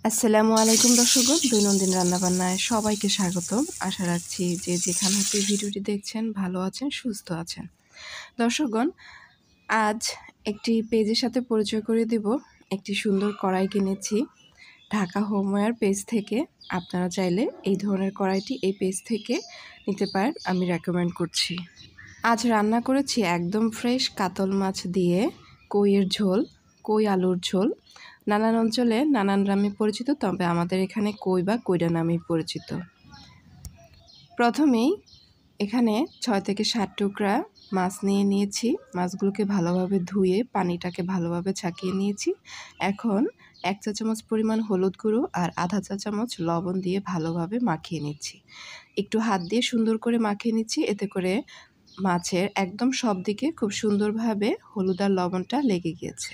আসসালামু আলাইকুম দর্শকগণ, দৈনন্দিন রান্নাবান্নায় সবাইকে স্বাগতম। আশা রাখছি যে যেখান হতে ভিডিওটি দেখছেন ভালো আছেন, সুস্থ আছেন। দর্শকগণ, আজ একটি পেজের সাথে পরিচয় করে দেব। একটি সুন্দর কড়াই কিনেছি ঢাকা হোমওয়্যার পেজ থেকে। আপনারা চাইলে এই ধরনের কড়াইটি এই পেজ থেকে নিতে পারেন, আমি রেকমেন্ড করছি। আজ রান্না করেছি একদম ফ্রেশ কাতল মাছ দিয়ে কইয়ের ঝোল, কই আলুর ঝোল। নানান অঞ্চলে নানান নামে পরিচিত, তবে আমাদের এখানে কই বা কইডা নামেই পরিচিত। প্রথমেই এখানে 6 থেকে 7 টুকরা মাছ নিয়ে নিয়েছি। মাছগুলোকে ভালোভাবে ধুয়ে পানিটাকে ভালোভাবে ছাকিয়ে নিয়েছি। এখন 1 চা চামচ পরিমাণ হলুদ গুঁড়ো আর আধা চা চামচ লবণ দিয়ে ভালোভাবে মাখিয়ে নিচ্ছি। একটু হাত দিয়ে সুন্দর করে মাখিয়ে নিচ্ছি, এতে করে মাছের একদম সব দিকে খুব সুন্দরভাবে হলুদ আর লবণটা লেগে গিয়েছে।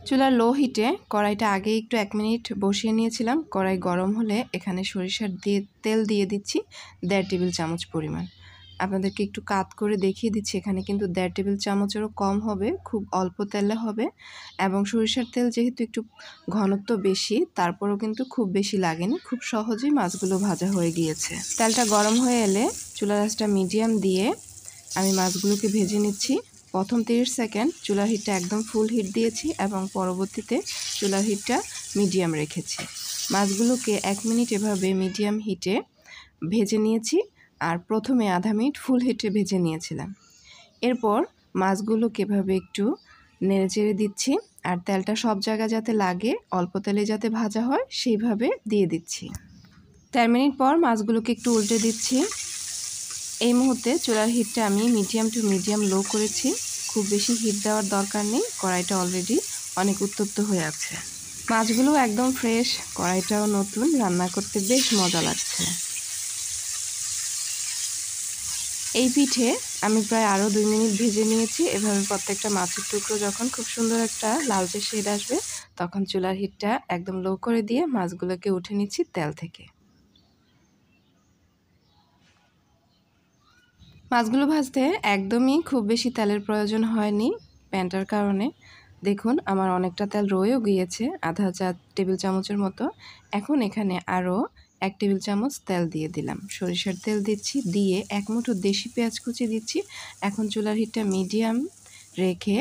চুলার লো হিটে কড়াইটা আগে একটু 1 মিনিট বসিয়ে নিয়েছিলাম। কড়াই গরম হলে এখানে সরিষার তেল দিয়ে দিচ্ছি 1.5 টেবিল চামচ পরিমাণ। আপনাদেরকে একটু কাত করে দেখিয়ে দিচ্ছি, এখানে কিন্তু 1.5 টেবিল চামচেরও কম হবে, খুব অল্প তেলে হবে। এবং সরিষার তেল যেহেতু একটু ঘনত্ব বেশি, তারপরেও কিন্তু খুব বেশি লাগেনি, খুব সহজেই মাছগুলো ভাজা হয়ে গিয়েছে। তেলটা গরম হয়ে এলে চুলার আঁচটা মিডিয়াম দিয়ে আমি মাছগুলোকে ভেজে নিচ্ছি। প্রথম 30 সেকেন্ড চুলার হিটটা একদম ফুল হিট দিয়েছি এবং পরবর্তীতে চুলার হিটটা মিডিয়াম রেখেছি। মাছগুলোকে 1 মিনিট এভাবে মিডিয়াম হিটে ভেজে নিয়েছি, আর প্রথমে আধা মিনিট ফুল হিটে ভেজে নিয়েছিলাম। এরপর মাছগুলোকে এভাবে একটু নেড়েচেড়ে দিচ্ছি, আর তেলটা সব জায়গা যাতে লাগে, অল্প তেলে যাতে ভাজা হয় সেইভাবে দিয়ে দিচ্ছি। 4 মিনিট পর মাছগুলোকে একটু উল্টে দিচ্ছি। এই মুহূর্তে চুলার হিটটা আমি মিডিয়াম টু মিডিয়াম লো করেছি, খুব বেশি হিট দেওয়ার দরকার নেই, কড়াইটা অলরেডি অনেক উত্তপ্ত হয়ে আছে। মাছগুলো একদম ফ্রেশ, কড়াইটাও নতুন, রান্না করতে বেশ মজা লাগছে। এই পিঠে আমি প্রায় আরও 2 মিনিট ভেজে নিয়েছি। এভাবে প্রত্যেকটা মাছের টুকরো যখন খুব সুন্দর একটা লালচে শেড আসবে, তখন চুলার হিটটা একদম লো করে দিয়ে মাছগুলোকে উঠে নিচ্ছি তেল থেকে। মাছগুলো ভাজতে একদমই খুব বেশি তেলের প্রয়োজন হয়নি প্যানটার কারণে। দেখুন আমার অনেকটা তেল রয়েও গিয়েছে, আধা চা টেবিল চামচের মতো। এখন এখানে আরও 1 টেবিল চামচ তেল দিয়ে দিলাম, সরিষার তেল দিচ্ছি, দিয়ে 1 মুঠো দেশি পেঁয়াজ কুচি দিচ্ছি। এখন চুলার হিটটা মিডিয়াম রেখে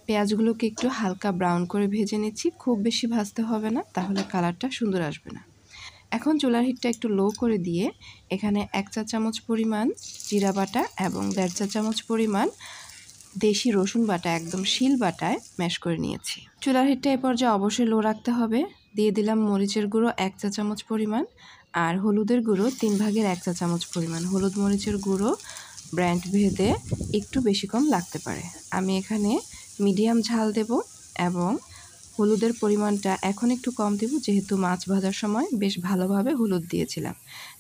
পেঁয়াজগুলোকে একটু হালকা ব্রাউন করে ভেজে নিচ্ছি। খুব বেশি ভাজতে হবে না, তাহলে কালারটা সুন্দর আসবে না। এখন চুলার হিটটা একটু লো করে দিয়ে এখানে 1 চা চামচ পরিমাণ জিরা বাটা এবং 1.5 চা চামচ পরিমাণ দেশি রসুন বাটা একদম শিল বাটায় ম্যাশ করে নিয়েছি। চুলার হিটটা এ পর্যায়ে অবশ্যই লো রাখতে হবে। দিয়ে দিলাম মরিচের গুঁড়ো 1 চা চামচ পরিমাণ আর হলুদের গুঁড়ো 3 ভাগের 1 চা চামচ পরিমাণ। হলুদ মরিচের গুঁড়ো ব্র্যান্ড ভেদে একটু বেশি কম লাগতে পারে। আমি এখানে মিডিয়াম ঝাল দেব এবং হলুদের পরিমাণটা এখন একটু কম দেব, যেহেতু মাছ ভাজার সময় বেশ ভালোভাবে হলুদ দিয়েছিলাম।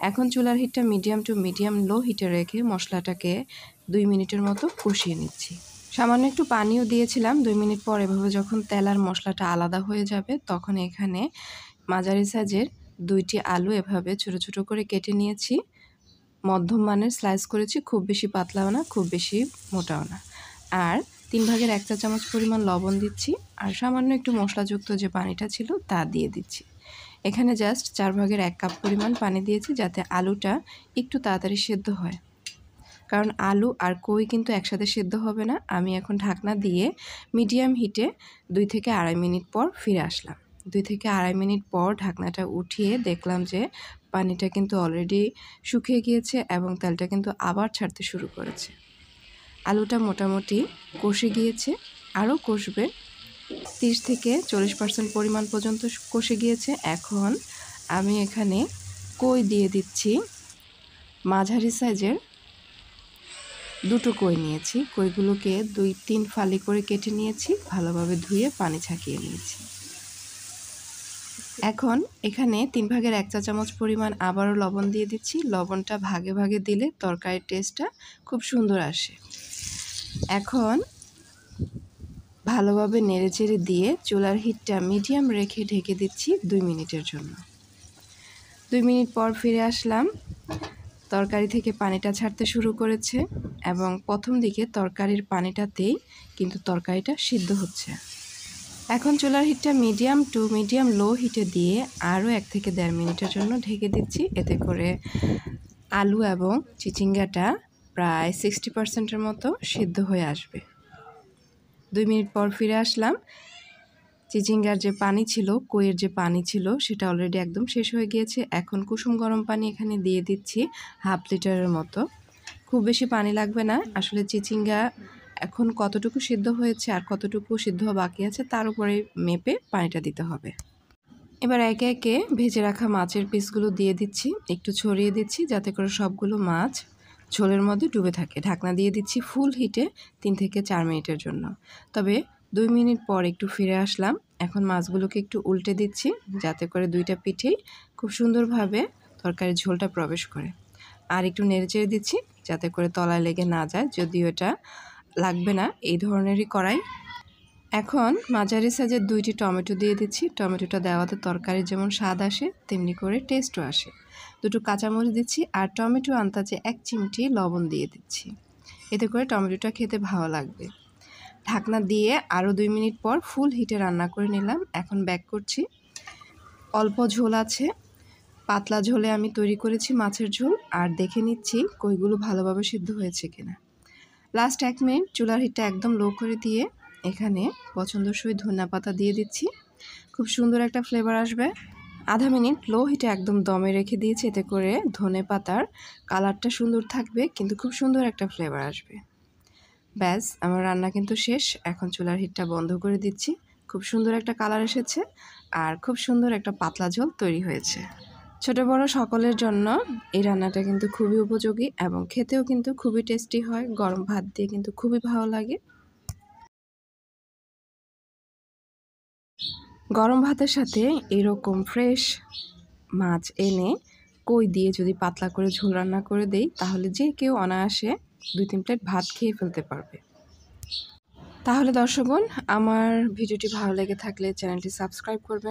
এখন চুলার হিটটা মিডিয়াম টু মিডিয়াম লো হিটে রেখে মশলাটাকে 2 মিনিটের মতো কষিয়ে নিচ্ছি। সামান্য একটু পানিও দিয়েছিলাম। 2 মিনিট পর এভাবে যখন তেল আর মশলাটা আলাদা হয়ে যাবে, তখন এখানে মাঝারি সাইজের 2টি আলু এভাবে ছোট ছোট করে কেটে নিয়েছি। মধ্যম মানের স্লাইস করেছি, খুব বেশি পাতলাও না, খুব বেশি মোটাও না। আর 3 ভাগের 1 চা চামচ পরিমাণ লবণ দিচ্ছি, আর সামান্য একটু মশলাযুক্ত যে পানিটা ছিল তা দিয়ে দিচ্ছি। এখানে জাস্ট 4 ভাগের 1 কাপ পরিমাণ পানি দিয়েছি, যাতে আলুটা একটু তাড়াতাড়ি সেদ্ধ হয়, কারণ আলু আর কই কিন্তু একসাথে সেদ্ধ হবে না। আমি এখন ঢাকনা দিয়ে মিডিয়াম হিটে 2 থেকে আড়াই মিনিট পর ফিরে আসলাম। 2 থেকে আড়াই মিনিট পর ঢাকনাটা উঠিয়ে দেখলাম যে পানিটা কিন্তু অলরেডি শুকিয়ে গিয়েছে এবং তেলটা কিন্তু আবার ছাড়তে শুরু করেছে। আলুটা মোটামুটি কষে গিয়েছে, আরও কষবে। 30 থেকে 40% পরিমাণ পর্যন্ত কষে গিয়েছে। এখন আমি এখানে কই দিয়ে দিচ্ছি। মাঝারি সাইজের 2টো কই নিয়েছি। কইগুলোকে 2-3 ফালি করে কেটে নিয়েছি, ভালোভাবে ধুয়ে পানি ছাকিয়ে নিয়েছি। এখন এখানে 3 ভাগের 1 চা চামচ পরিমাণ আবারও লবণ দিয়ে দিচ্ছি। লবণটা ভাগে ভাগে দিলে তরকারির টেস্টটা খুব সুন্দর আসে। এখন ভালোভাবে নেড়েচেড়ে দিয়ে চুলার হিটটা মিডিয়াম রেখে ঢেকে দিচ্ছি 2 মিনিটের জন্য। 2 মিনিট পর ফিরে আসলাম। তরকারি থেকে পানিটা ছাড়তে শুরু করেছে এবং প্রথম দিকে তরকারির পানিটাতেই কিন্তু তরকারিটা সিদ্ধ হচ্ছে। এখন চুলার হিটটা মিডিয়াম টু মিডিয়াম লো হিটে দিয়ে আরও 1 থেকে 1.5 মিনিটের জন্য ঢেকে দিচ্ছি। এতে করে আলু এবং চিচিঙ্গাটা প্রায় 60% মতো সিদ্ধ হয়ে আসবে। 2 মিনিট পর ফিরে আসলাম। চিচিঙ্গার যে পানি ছিল, কইয়ের যে পানি ছিল, সেটা অলরেডি একদম শেষ হয়ে গিয়েছে। এখন কুসুম গরম পানি এখানে দিয়ে দিচ্ছি 1/2 লিটারের মতো। খুব বেশি পানি লাগবে না। আসলে চিচিঙ্গা এখন কতটুকু সিদ্ধ হয়েছে আর কতটুকু সিদ্ধ বাকি আছে তার উপরে মেপে পানিটা দিতে হবে। এবার একে একে ভেজে রাখা মাছের পিসগুলো দিয়ে দিচ্ছি, একটু ছড়িয়ে দিচ্ছি যাতে করে সবগুলো মাছ ঝোলের মধ্যে ডুবে থাকে। ঢাকনা দিয়ে দিচ্ছি ফুল হিটে 3 থেকে 4 মিনিটের জন্য। তবে 2 মিনিট পর একটু ফিরে আসলাম। এখন মাছগুলোকে একটু উল্টে দিচ্ছি যাতে করে 2টা পিঠেই খুব সুন্দরভাবে তরকারির ঝোলটা প্রবেশ করে। আর একটু নেড়েচেড়ে দিচ্ছি যাতে করে তলায় লেগে না যায়, যদিও এটা লাগবে না, এই ধরনেরই কড়াই। এখন মাঝারি সাইজের 2টি টমেটো দিয়ে দিচ্ছি। টমেটোটা দেওয়াতে তরকারির যেমন স্বাদ আসে তেমনি করে টেস্টও আসে। 2টো কাঁচামরিচ দিচ্ছি আর টমেটো আন্দাজে 1 চিমটি লবণ দিয়ে দিচ্ছি। এতে করে টমেটোটা খেতে ভালো লাগবে। ঢাকনা দিয়ে আরও 2 মিনিট পর ফুল হিটে রান্না করে নিলাম। এখন ব্যাক করছি। অল্প ঝোল আছে, পাতলা ঝোলে আমি তৈরি করেছি মাছের ঝোল। আর দেখে নিচ্ছি কইগুলো ভালোভাবে সিদ্ধ হয়েছে কিনা। লাস্ট 1 মিনিট চুলার হিটটা একদম লো করে দিয়ে এখানে পছন্দসই ধনেপাতা দিয়ে দিচ্ছি। খুব সুন্দর একটা ফ্লেভার আসবে। আধা মিনিট লো হিটে একদম দমে রেখে দিয়েছি, এতে করে ধনেপাতার কালারটা সুন্দর থাকবে কিন্তু খুব সুন্দর একটা ফ্লেভার আসবে। ব্যাস, আমার রান্না কিন্তু শেষ। এখন চুলার হিটটা বন্ধ করে দিচ্ছি। খুব সুন্দর একটা কালার এসেছে আর খুব সুন্দর একটা পাতলা ঝোল তৈরি হয়েছে। ছোট বড় সকলের জন্য এই রান্নাটা কিন্তু খুবই উপযোগী এবং খেতেও কিন্তু খুবই টেস্টি হয়। গরম ভাত দিয়ে কিন্তু খুবই ভালো লাগে। গরম ভাতের সাথে এরকম ফ্রেশ মাছ এনে কই দিয়ে যদি পাতলা করে ঝোল রান্না করে দেই তাহলে যে কেউ অনায়াসে 2-3 প্লেট ভাত খেয়ে ফেলতে পারবে। তাহলে দর্শকগণ, আমার ভিডিওটি ভালো লেগে থাকলে চ্যানেলটি সাবস্ক্রাইব করবেন।